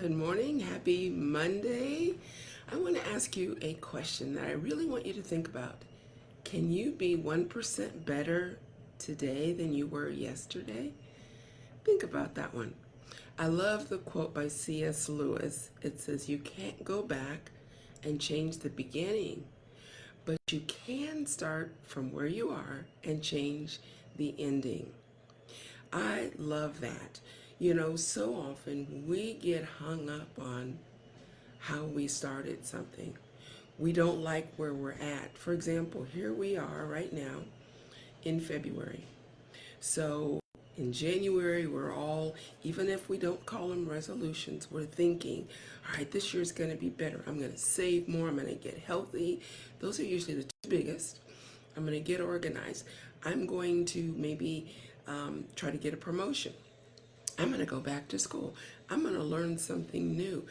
Good morning. Happy Monday. I want to ask you a question that I really want you to think about. Can you be 1% better today than you were yesterday? Think about that one. I love the quote by C.S. Lewis. It says, "You can't go back and change the beginning, but you can start from where you are and change the ending." I love that. So often we get hung up on how we started something. We don't like where we're at. For example, here we are right now in February. So in January, we're all, even if we don't call them resolutions, we're thinking, all right, this year's going to be better. I'm going to save more. I'm going to get healthy. Those are usually the two biggest. I'm going to get organized. I'm going to maybe try to get a promotion. I'm going to go back to school. I'm going to learn something new.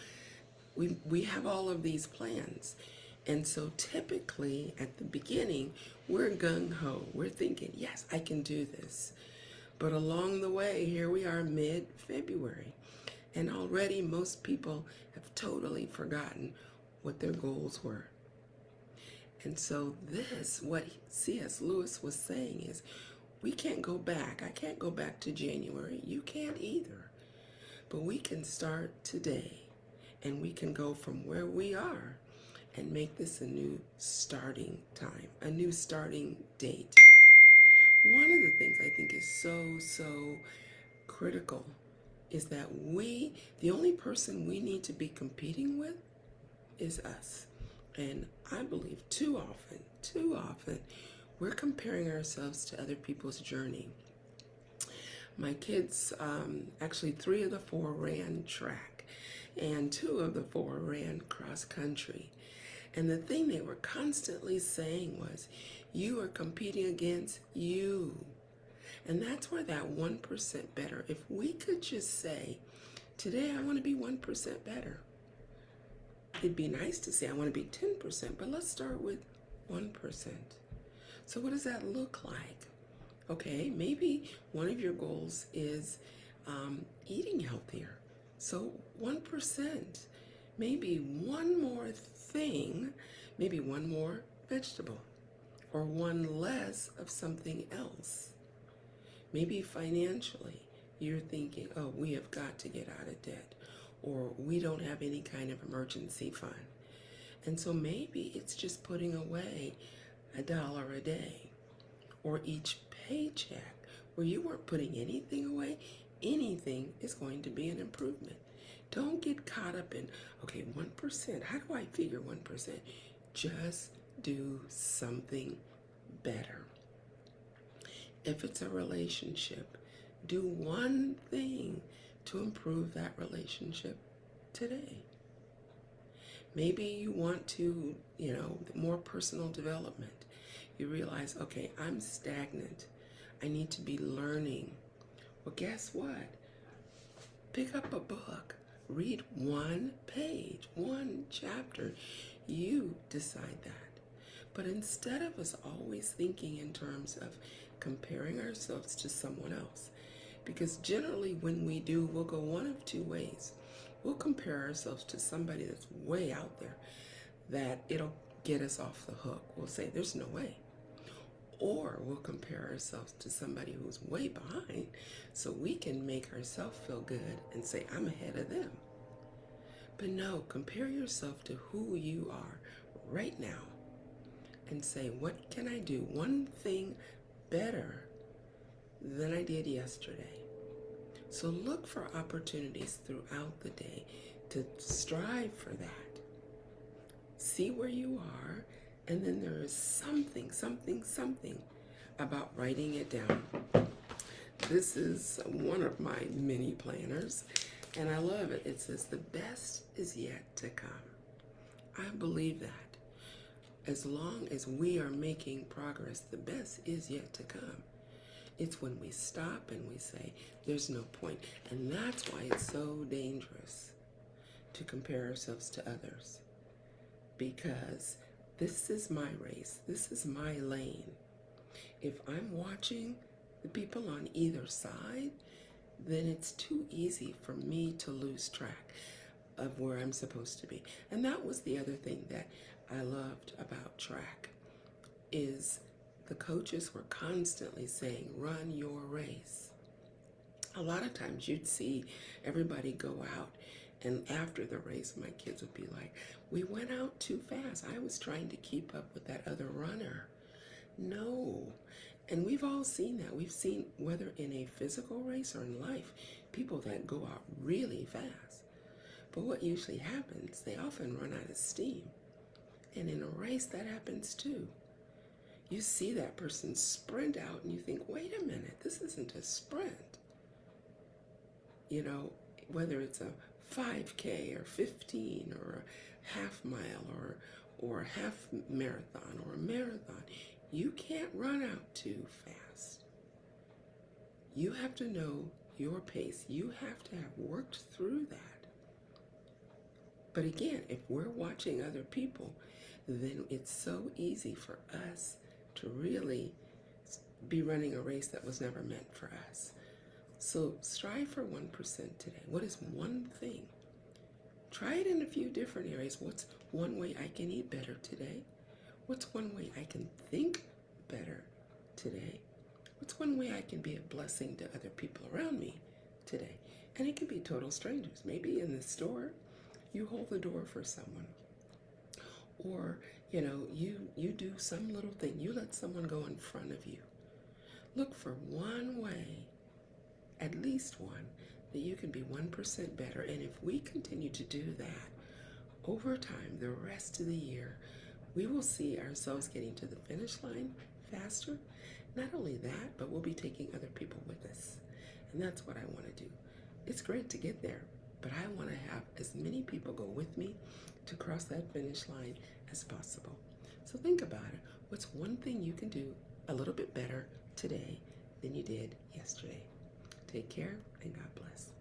We have all of these plans. And so typically at the beginning, we're gung-ho. We're thinking, yes, I can do this. But along the way, here we are mid-February. And already most people have totally forgotten what their goals were. And so what C.S. Lewis was saying is, we can't go back. I can't go back to January. You can't either. But we can start today, and we can go from where we are and make this a new starting time, a new starting date. One of the things I think is so critical is that the only person we need to be competing with is us. And I believe too often, we're comparing ourselves to other people's journey. My kids, actually 3 of the 4 ran track, and 2 of the 4 ran cross country. And the thing they were constantly saying was, you are competing against you. And that's where that 1% better, if we could just say, today I want to be 1% better. It'd be nice to say I want to be 10%, but let's start with 1%. So what does that look like? Okay, maybe one of your goals is eating healthier. So 1%, maybe one more thing, maybe one more vegetable, or one less of something else. Maybe financially, you're thinking, oh, we have got to get out of debt, or we don't have any kind of emergency fund. And so maybe it's just putting away $1 a day, or each paycheck where you weren't putting anything away. Anything is going to be an improvement. Don't get caught up in, okay, 1%. How do I figure 1%? Just do something better. If it's a relationship, do one thing to improve that relationship today. Maybe you want to, more personal development. You realize, okay, I'm stagnant. I need to be learning. Well, guess what? Pick up a book. Read one page, one chapter. You decide that. But instead of us always thinking in terms of comparing ourselves to someone else, because generally when we do, we'll go one of 2 ways. We'll compare ourselves to somebody that's way out there, that it'll get us off the hook. We'll say, there's no way. Or we'll compare ourselves to somebody who's way behind so we can make ourselves feel good and say, I'm ahead of them. But no, compare yourself to who you are right now and say, what can I do? One thing better than I did yesterday. So look for opportunities throughout the day to strive for that. See where you are, and then there is something about writing it down. This is one of my mini planners, and I love it. It says, the best is yet to come. I believe that. As long as we are making progress, the best is yet to come. It's when we stop and we say, there's no point. And that's why it's so dangerous to compare ourselves to others. Because this is my race. This is my lane. If I'm watching the people on either side, then it's too easy for me to lose track. of where I'm supposed to be. And that was the other thing that I loved about track is the coaches were constantly saying, run your race. A lot of times you'd see everybody go out, and after the race, my kids would be like, we went out too fast. I was trying to keep up with that other runner. No. And we've all seen that. We've seen, whether in a physical race or in life, people that go out really fast. But what usually happens, they often run out of steam. And in a race, that happens too. You see that person sprint out and you think, wait a minute, this isn't a sprint. You know, whether it's a 5K or 15 or a half mile or a half marathon or a marathon, you can't run out too fast. You have to know your pace. You have to have worked through that. But again, if we're watching other people, then it's so easy for us to really be running a race that was never meant for us. So strive for 1% today. What is one thing? Try it in a few different areas. What's one way I can eat better today? What's one way I can think better today? What's one way I can be a blessing to other people around me today? And it can be total strangers. Maybe in the store, you hold the door for someone. Or, you do some little thing. You let someone go in front of you. Look for one way, at least one, that you can be 1% better. And if we continue to do that over time, the rest of the year, we will see ourselves getting to the finish line faster. Not only that, but we'll be taking other people with us. And that's what I want to do. It's great to get there, but I want to have as many people go with me to cross that finish line as possible. So think about it. What's one thing you can do a little bit better today than you did yesterday? Take care and God bless.